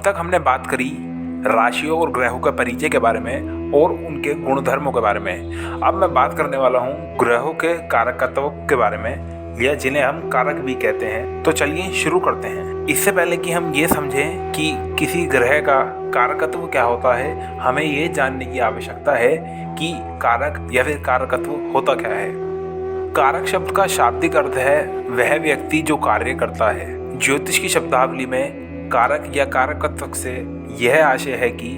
तक हमने बात करी राशियों और ग्रहों के परिचय के बारे में और उनके गुणधर्मों के बारे में। अब मैं बात करने वाला हूँ ग्रहों के कारकत्व के बारे में, या जिन्हें हम कारक भी कहते हैं। तो चलिए शुरू करते हैं। इससे पहले कि हम ये समझें कि किसी ग्रह का कारकत्व क्या होता है, हमें ये जानने की आवश्यकता है कि कारक या फिर कारकत्व होता क्या है। कारक शब्द का शाब्दिक अर्थ है वह व्यक्ति जो कार्य करता है। ज्योतिष की शब्दावली में कारक या कारकत्व से यह आशय है कि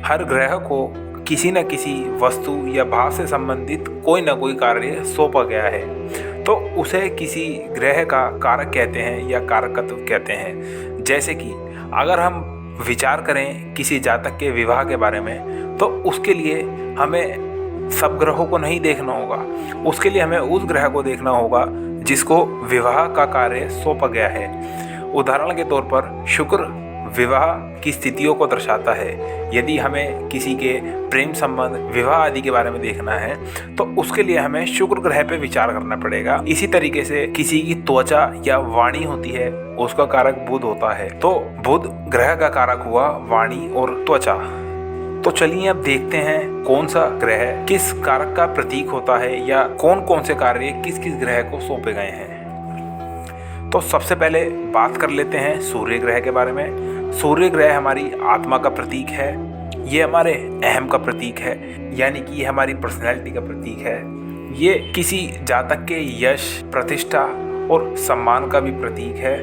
हर ग्रह को किसी न किसी वस्तु या भाव से संबंधित कोई न कोई कार्य सौंपा गया है, तो उसे किसी ग्रह का कारक कहते हैं या कारकत्व कहते हैं। जैसे कि अगर हम विचार करें किसी जातक के विवाह के बारे में, तो उसके लिए हमें सब ग्रहों को नहीं देखना होगा, उसके लिए हमें उस ग्रह को देखना होगा जिसको विवाह का कार्य सौंपा गया है। उदाहरण के तौर पर शुक्र विवाह की स्थितियों को दर्शाता है। यदि हमें किसी के प्रेम संबंध, विवाह आदि के बारे में देखना है, तो उसके लिए हमें शुक्र ग्रह पे विचार करना पड़ेगा। इसी तरीके से किसी की त्वचा या वाणी होती है, उसका कारक बुध होता है, तो बुध ग्रह का कारक हुआ वाणी और त्वचा। तो चलिए अब देखते हैं कौन सा ग्रह किस कारक का प्रतीक होता है, या कौन कौन से कार्य किस किस ग्रह को सौंपे गए हैं। तो सबसे पहले बात कर लेते हैं सूर्य ग्रह के बारे में। सूर्य ग्रह हमारी आत्मा का प्रतीक है, ये हमारे अहम का प्रतीक है, यानी कि ये हमारी पर्सनैलिटी का प्रतीक है। ये किसी जातक के यश, प्रतिष्ठा और सम्मान का भी प्रतीक है।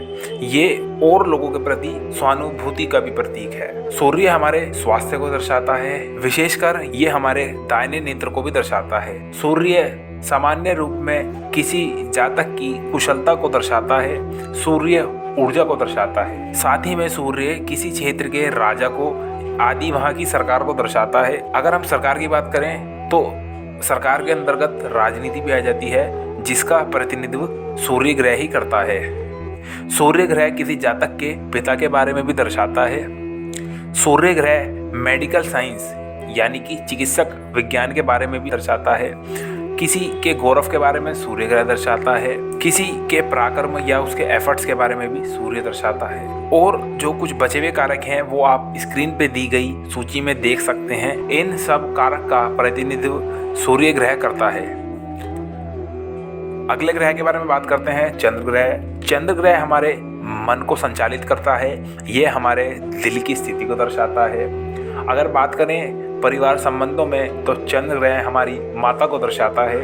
ये और लोगों के प्रति सहानुभूति का भी प्रतीक है। सूर्य हमारे स्वास्थ्य को दर्शाता है, विशेषकर ये हमारे दाहिने नेत्र को भी दर्शाता है। सूर्य सामान्य रूप में किसी जातक की कुशलता को दर्शाता है, सूर्य ऊर्जा को दर्शाता है। साथ ही में सूर्य किसी क्षेत्र के राजा को आदि वहाँ की सरकार को दर्शाता है। अगर हम सरकार की बात करें तो सरकार के अंतर्गत राजनीति भी आ जाती है, जिसका प्रतिनिधित्व सूर्य ग्रह ही करता है। सूर्य ग्रह किसी जातक के पिता के बारे में भी दर्शाता है। सूर्य ग्रह मेडिकल साइंस यानी कि चिकित्सक विज्ञान के बारे में भी दर्शाता है। किसी के गौरव के बारे में सूर्य ग्रह दर्शाता है। किसी के पराक्रम या उसके एफर्ट्स के बारे में भी सूर्य दर्शाता है। और जो कुछ बचे हुए कारक हैं वो आप स्क्रीन पे दी गई सूची में देख सकते हैं। इन सब कारक का प्रतिनिधित्व सूर्य ग्रह करता है। अगले ग्रह के बारे में बात करते हैं, चंद्र ग्रह। चंद्र ग्रह हमारे मन को संचालित करता है, ये हमारे दिल की स्थिति को दर्शाता है। अगर बात करें परिवार संबंधों में, तो चंद्र ग्रह हमारी माता को दर्शाता है।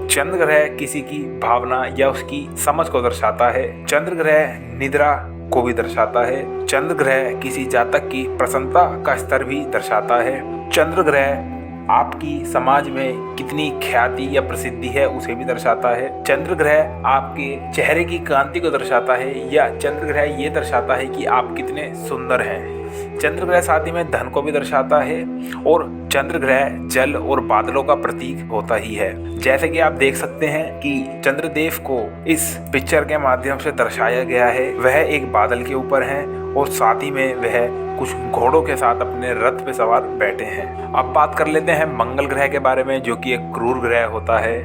चंद्र ग्रह किसी की भावना या उसकी समझ को दर्शाता है। चंद्र ग्रह निद्रा को भी दर्शाता है। चंद्र ग्रह किसी जातक की प्रसन्नता का स्तर भी दर्शाता है। चंद्र ग्रह आपकी समाज में कितनी ख्याति या प्रसिद्धि है उसे भी दर्शाता है। चंद्र ग्रह आपके चेहरे की कांति को दर्शाता है, या चंद्र ग्रह ये दर्शाता है कि आप कितने सुंदर हैं। चंद्र ग्रह साथ ही में धन को भी दर्शाता है, और चंद्र ग्रह जल और बादलों का प्रतीक होता ही है। जैसे कि आप देख सकते हैं कि चंद्रदेव को इस पिक्चर के माध्यम से दर्शाया गया है। वह एक बादल के ऊपर हैं और साथ ही में वह कुछ घोड़ों के साथ अपने रथ पे सवार बैठे हैं। अब बात कर लेते हैं मंगल ग्रह के बारे में, जो कि एक क्रूर ग्रह होता है।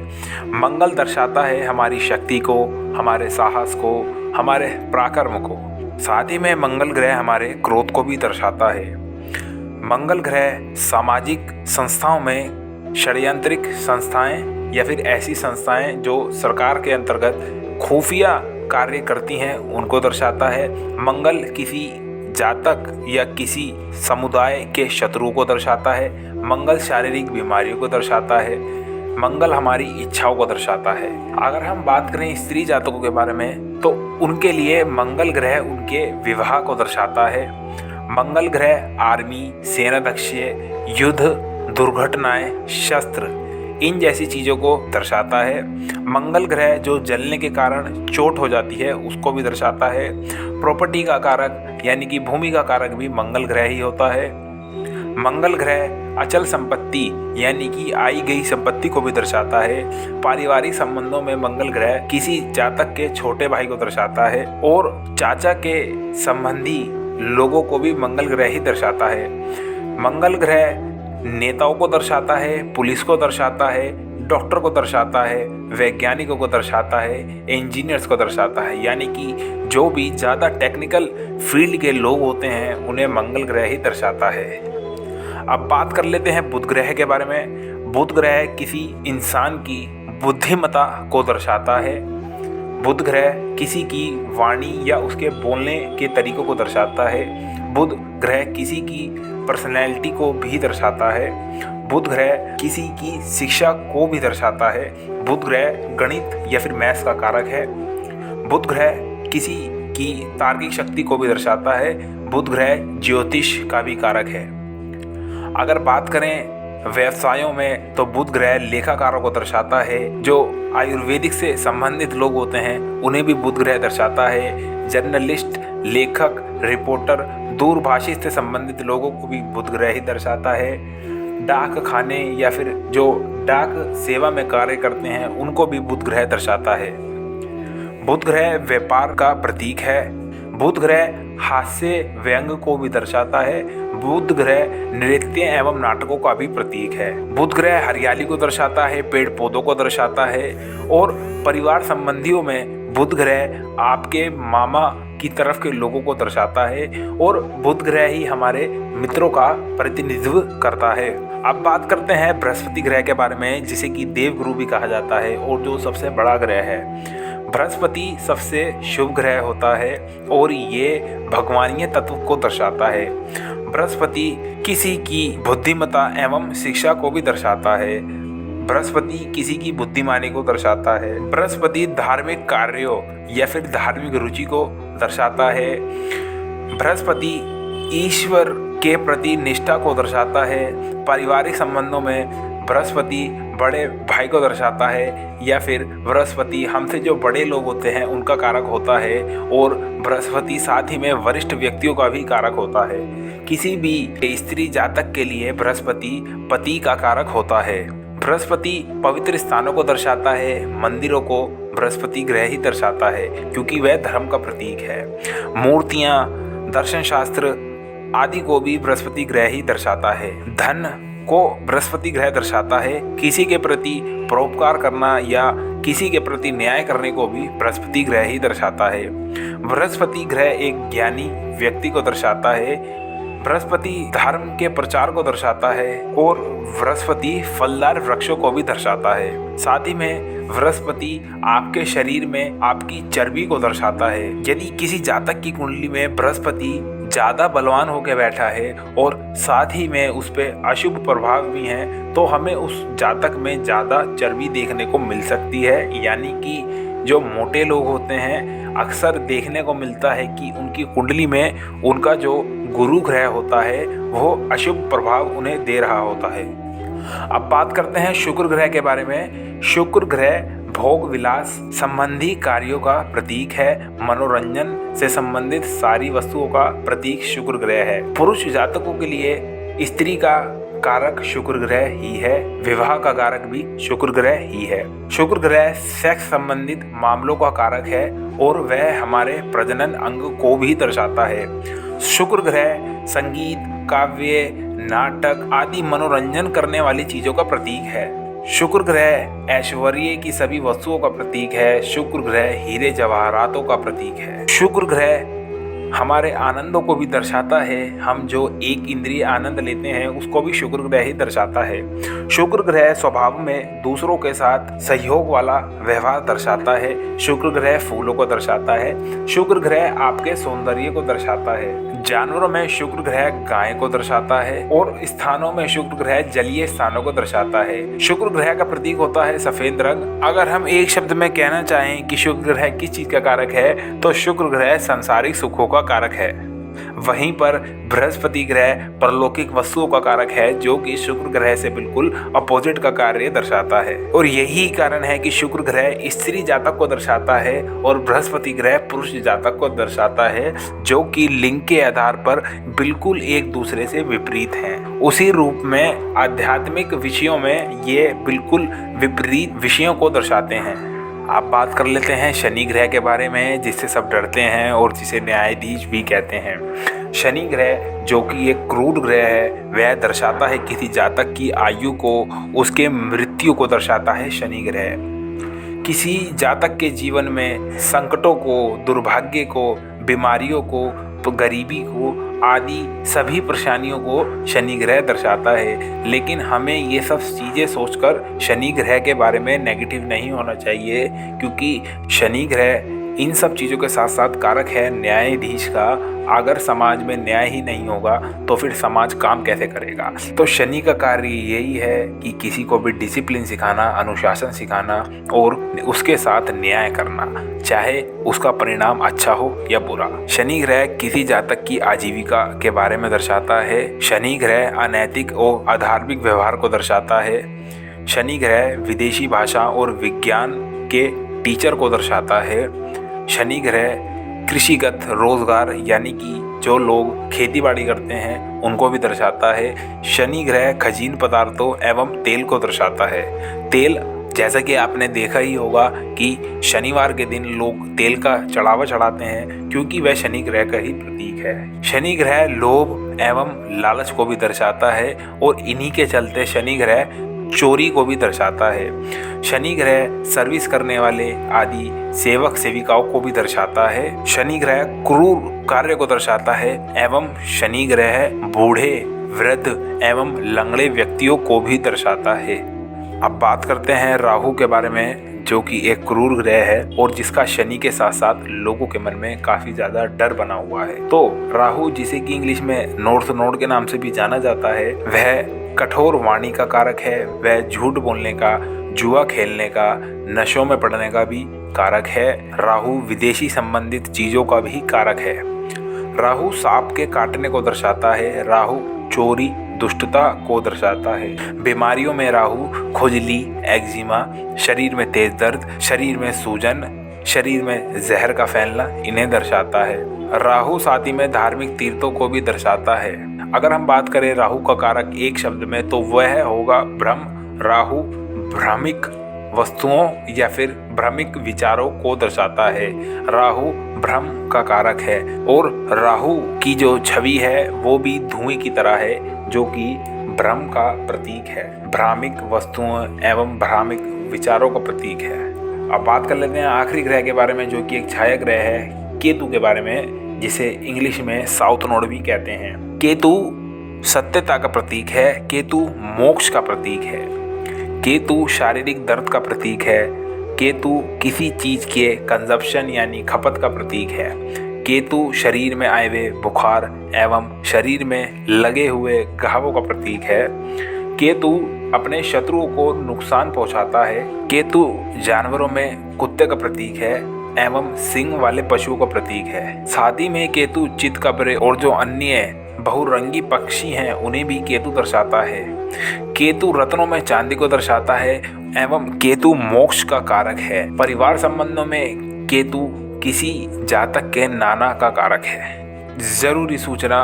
मंगल दर्शाता है हमारी शक्ति को, हमारे साहस को, हमारे पराक्रम को। साथ ही में मंगल ग्रह हमारे क्रोध को भी दर्शाता है। मंगल ग्रह सामाजिक संस्थाओं में षड्यंत्रिक संस्थाएं या फिर ऐसी संस्थाएं जो सरकार के अंतर्गत खुफिया कार्य करती हैं उनको दर्शाता है। मंगल किसी जातक या किसी समुदाय के शत्रुओं को दर्शाता है। मंगल शारीरिक बीमारियों को दर्शाता है। मंगल हमारी इच्छाओं को दर्शाता है। अगर हम बात करें स्त्री जातकों के बारे में, तो उनके लिए मंगल ग्रह उनके विवाह को दर्शाता है। मंगल ग्रह आर्मी, सेनाध्यक्ष, युद्ध, दुर्घटनाएं, शस्त्र, इन जैसी चीज़ों को दर्शाता है। मंगल ग्रह जो जलने के कारण चोट हो जाती है उसको भी दर्शाता है। प्रॉपर्टी का कारक यानी कि भूमि का कारक भी मंगल ग्रह ही होता है। मंगल ग्रह अचल संपत्ति यानी कि आई गई संपत्ति को भी दर्शाता है। पारिवारिक संबंधों में मंगल ग्रह किसी जातक के छोटे भाई को दर्शाता है, और चाचा के संबंधी लोगों को भी मंगल ग्रह ही दर्शाता है। मंगल ग्रह नेताओं को दर्शाता है, पुलिस को दर्शाता है, डॉक्टर को दर्शाता है, वैज्ञानिकों को दर्शाता है, इंजीनियर्स को दर्शाता है। यानी कि जो भी ज़्यादा टेक्निकल फील्ड के लोग होते हैं उन्हें मंगल ग्रह ही दर्शाता है। अब बात कर लेते हैं बुध ग्रह के बारे में। बुध ग्रह किसी इंसान की बुद्धिमत्ता को दर्शाता है। बुध ग्रह किसी की वाणी या उसके बोलने के तरीकों को दर्शाता है। बुध ग्रह किसी की पर्सनैलिटी को भी दर्शाता है। बुध ग्रह किसी की शिक्षा को भी दर्शाता है। बुध ग्रह गणित या फिर मैथ्स का कारक है। बुध ग्रह किसी की तार्किक शक्ति को भी दर्शाता है। बुध ग्रह ज्योतिष का भी कारक है। अगर बात करें व्यवसायों में तो बुध ग्रह लेखाकारों को दर्शाता है। जो आयुर्वेदिक से संबंधित लोग होते हैं उन्हें भी बुध ग्रह दर्शाता है। जर्नलिस्ट, लेखक, रिपोर्टर, दूरभाषी से संबंधित लोगों को भी बुध ग्रह ही दर्शाता है। डाक खाने या फिर जो डाक सेवा में कार्य करते हैं उनको भी बुध ग्रह दर्शाता है। बुध ग्रह व्यापार का प्रतीक है। बुध ग्रह हास्य व्यंग को भी दर्शाता है। बुध ग्रह नृत्य एवं नाटकों का भी प्रतीक है। बुध ग्रह हरियाली को दर्शाता है, पेड़ पौधों को दर्शाता है। और परिवार संबंधियों में बुध ग्रह आपके मामा की तरफ के लोगों को दर्शाता है और बुध ग्रह ही हमारे मित्रों का प्रतिनिधित्व करता है। अब बात करते हैं बृहस्पति ग्रह के बारे में, जिसे कि देवगुरु भी कहा जाता है और जो सबसे बड़ा ग्रह है। बृहस्पति सबसे शुभ ग्रह होता है और ये भगवानीय तत्व को दर्शाता है। बृहस्पति किसी की बुद्धिमत्ता एवं शिक्षा को भी दर्शाता है। बृहस्पति किसी की बुद्धिमानी को दर्शाता है। बृहस्पति धार्मिक कार्यों या फिर धार्मिक रुचि को दर्शाता है। बृहस्पति ईश्वर के प्रति निष्ठा को दर्शाता है। पारिवारिक संबंधों में बृहस्पति बड़े भाई को दर्शाता है या फिर बृहस्पति हमसे जो बड़े लोग होते हैं उनका कारक होता है। और बृहस्पति साथ ही में वरिष्ठ व्यक्तियों का भी कारक होता है। किसी भी स्त्री जातक के लिए बृहस्पति पति का कारक होता है। बृहस्पति पवित्र स्थानों को दर्शाता है। मंदिरों को बृहस्पति ग्रह ही दर्शाता है क्योंकि वह धर्म का प्रतीक है। मूर्तियाँ, दर्शन शास्त्र आदि को भी बृहस्पति ग्रह ही दर्शाता है। धन को बृहस्पति ग्रह दर्शाता है। किसी के प्रति परोपकार करना या किसी के प्रति न्याय करने को भी बृहस्पति ग्रह ही दर्शाता है। बृहस्पति ग्रह एक ज्ञानी व्यक्ति को दर्शाता है। बृहस्पति धर्म के प्रचार को दर्शाता है और बृहस्पति फलदार वृक्षों को भी दर्शाता है। साथ ही में बृहस्पति आपके शरीर में आपकी चर्बी को दर्शाता है। यदि किसी जातक की कुंडली में बृहस्पति ज़्यादा बलवान होकर बैठा है और साथ ही में उस पर अशुभ प्रभाव भी हैं तो हमें उस जातक में ज़्यादा चर्बी देखने को मिल सकती है। यानी कि जो मोटे लोग होते हैं अक्सर देखने को मिलता है कि उनकी कुंडली में उनका जो गुरु ग्रह होता है वो अशुभ प्रभाव उन्हें दे रहा होता है। अब बात करते हैं शुक्र ग्रह के बारे में। शुक्र ग्रह भोग विलास संबंधी कार्यों का प्रतीक है। मनोरंजन से संबंधित सारी वस्तुओं का प्रतीक शुक्र ग्रह है। पुरुष जातकों के लिए स्त्री का कारक शुक्र ग्रह ही है। विवाह का कारक भी शुक्र ग्रह ही है। शुक्र ग्रह सेक्स संबंधित मामलों का कारक है और वह हमारे प्रजनन अंग को भी दर्शाता है। शुक्र ग्रह संगीत, काव्य, नाटक आदि मनोरंजन करने वाली चीजों का प्रतीक है। शुक्र ग्रह ऐश्वर्य की सभी वस्तुओं का प्रतीक है। शुक्र ग्रह हीरे जवाहरातों का प्रतीक है। शुक्र ग्रह हमारे आनंदों को भी दर्शाता है। हम जो एक इंद्रिय आनंद लेते हैं उसको भी शुक्र ग्रह ही दर्शाता है। शुक्र ग्रह स्वभाव में दूसरों के साथ सहयोग वाला व्यवहार दर्शाता है। शुक्र ग्रह फूलों को दर्शाता है। शुक्र ग्रह आपके सौंदर्य को दर्शाता है। जानवरों में शुक्र ग्रह गाय को दर्शाता है और स्थानों में शुक्र ग्रह जलीय स्थानों को दर्शाता है। शुक्र ग्रह का प्रतीक होता है सफेद रंग। अगर हम एक शब्द में कहना चाहें कि शुक्र ग्रह किस चीज का कारक है तो शुक्र ग्रह सांसारिक सुखों का कारक है। वहीं पर बृहस्पति ग्रह परलौकिक वस्तुओं का कारक है जो कि शुक्र ग्रह से बिल्कुल अपोजिट का कार्य दर्शाता है। और यही कारण है कि शुक्र ग्रह स्त्री जातक को दर्शाता है और बृहस्पति ग्रह पुरुष जातक को दर्शाता है, जो कि लिंग के आधार पर बिल्कुल एक दूसरे से विपरीत हैं। उसी रूप में आध्यात्मिक विषयों में ये बिल्कुल विपरीत विषयों को दर्शाते हैं। आप बात कर लेते हैं शनि ग्रह के बारे में, जिससे सब डरते हैं और जिसे न्यायाधीश भी कहते हैं। शनि ग्रह जो कि एक क्रूर ग्रह है, वह दर्शाता है किसी जातक की आयु को, उसके मृत्यु को दर्शाता है शनि ग्रह। किसी जातक के जीवन में संकटों को, दुर्भाग्य को, बीमारियों को, तो गरीबी को आदि सभी परेशानियों को शनि ग्रह दर्शाता है। लेकिन हमें ये सब चीज़ें सोचकर शनि ग्रह के बारे में नेगेटिव नहीं होना चाहिए, क्योंकि शनि ग्रह इन सब चीज़ों के साथ साथ कारक है न्यायाधीश का। अगर समाज में न्याय ही नहीं होगा तो फिर समाज काम कैसे करेगा। तो शनि का कार्य यही है कि किसी को भी डिसिप्लिन सिखाना, अनुशासन सिखाना और उसके साथ न्याय करना, चाहे उसका परिणाम अच्छा हो या बुरा। शनि ग्रह किसी जातक की आजीविका के बारे में दर्शाता है। शनि ग्रह अनैतिक और अधार्मिक व्यवहार को दर्शाता है। शनि ग्रह विदेशी भाषा और विज्ञान के टीचर को दर्शाता है। शनि ग्रह कृषिगत रोजगार यानी कि जो लोग खेती बाड़ी करते हैं उनको भी दर्शाता है। शनि ग्रह खजीन पदार्थों एवं तेल को दर्शाता है। तेल, जैसा कि आपने देखा ही होगा कि शनिवार के दिन लोग तेल का चढ़ावा चढ़ाते हैं, क्योंकि वह शनि ग्रह का ही प्रतीक है। शनि ग्रह लोभ एवं लालच को भी दर्शाता है और इन्हीं के चलते शनि ग्रह चोरी को भी दर्शाता है। शनि ग्रह सर्विस करने वाले आदि सेवक सेविकाओं को भी दर्शाता है। शनि ग्रह क्रूर कार्य को दर्शाता है एवं शनि ग्रह बूढ़े, वृद्ध एवं लंगड़े व्यक्तियों को भी दर्शाता है। अब बात करते हैं राहु के बारे में, जो कि एक क्रूर ग्रह है और जिसका शनि के साथ साथ लोगों के मन में काफी ज्यादा डर बना हुआ है। तो राहु, जिसे कि इंग्लिश में नॉर्थ नोड के नाम से भी जाना जाता है, वह कठोर वाणी का कारक है। वह झूठ बोलने का, जुआ खेलने का, नशों में पड़ने का भी कारक है। राहु विदेशी संबंधित चीजों का भी कारक है। राहु सांप के काटने को दर्शाता है। राहु चोरी, दुष्टता को दर्शाता है। बीमारियों में राहु खुजली, एक्जिमा, शरीर में तेज दर्द, शरीर में सूजन, शरीर में जहर का फैलना इन्हें दर्शाता है। राहु साथ ही में धार्मिक तीर्थों को भी दर्शाता है। अगर हम बात करें राहु का कारक एक शब्द में, तो वह होगा भ्रम। राहु भ्रामिक वस्तुओं या फिर भ्रमिक विचारों को दर्शाता है। राहु भ्रम का कारक है और राहु की जो छवि है वो भी धुएं की तरह है, जो कि भ्रम का प्रतीक है, भ्रामिक वस्तुओं एवं भ्रामिक विचारों का प्रतीक है। अब बात कर लेते हैं आखिरी ग्रह के बारे में, जो कि एक छाया ग्रह है, केतु के बारे में, जिसे इंग्लिश में साउथ नोड भी कहते हैं। केतु सत्यता का प्रतीक है। केतु मोक्ष का प्रतीक है। केतु शारीरिक दर्द का प्रतीक है। केतु किसी चीज के कंजप्शन यानी खपत का प्रतीक है। केतु शरीर में आए हुए बुखार एवं शरीर में लगे हुए घावों का प्रतीक है। केतु अपने शत्रुओं को नुकसान पहुंचाता है। केतु जानवरों में कुत्ते का प्रतीक है एवं सिंग वाले पशुओं का प्रतीक है। शादी में केतु चितकबरे और जो अन्य बहुरंगी पक्षी हैं उन्हें भी केतु दर्शाता है। केतु रत्नों में चांदी को दर्शाता है एवं केतु मोक्ष का कारक है। परिवार संबंधों में केतु किसी जातक के नाना का कारक है। जरूरी सूचना,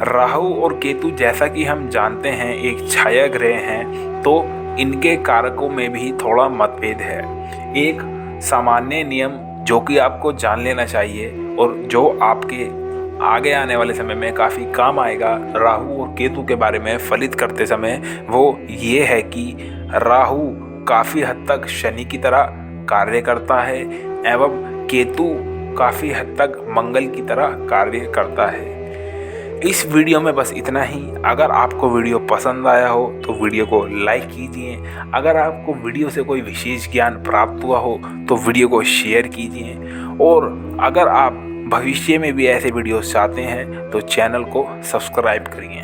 राहु और केतु जैसा कि हम जानते हैं एक छाया ग्रह हैं, तो इनके कारकों में भी थोड़ा मतभेद है। एक सामान्य नियम जो कि आपको जान लेना चाहिए और जो आपके आगे आने वाले समय में काफ़ी काम आएगा राहु और केतु के बारे में फलित करते समय, वो ये है कि राहु काफ़ी हद तक शनि की तरह कार्य करता है एवं केतु काफ़ी हद तक मंगल की तरह कार्य करता है। इस वीडियो में बस इतना ही। अगर आपको वीडियो पसंद आया हो तो वीडियो को लाइक कीजिए। अगर आपको वीडियो से कोई विशेष ज्ञान प्राप्त हुआ हो तो वीडियो को शेयर कीजिए। और अगर आप भविष्य में भी ऐसे वीडियोस चाहते हैं तो चैनल को सब्सक्राइब करिए।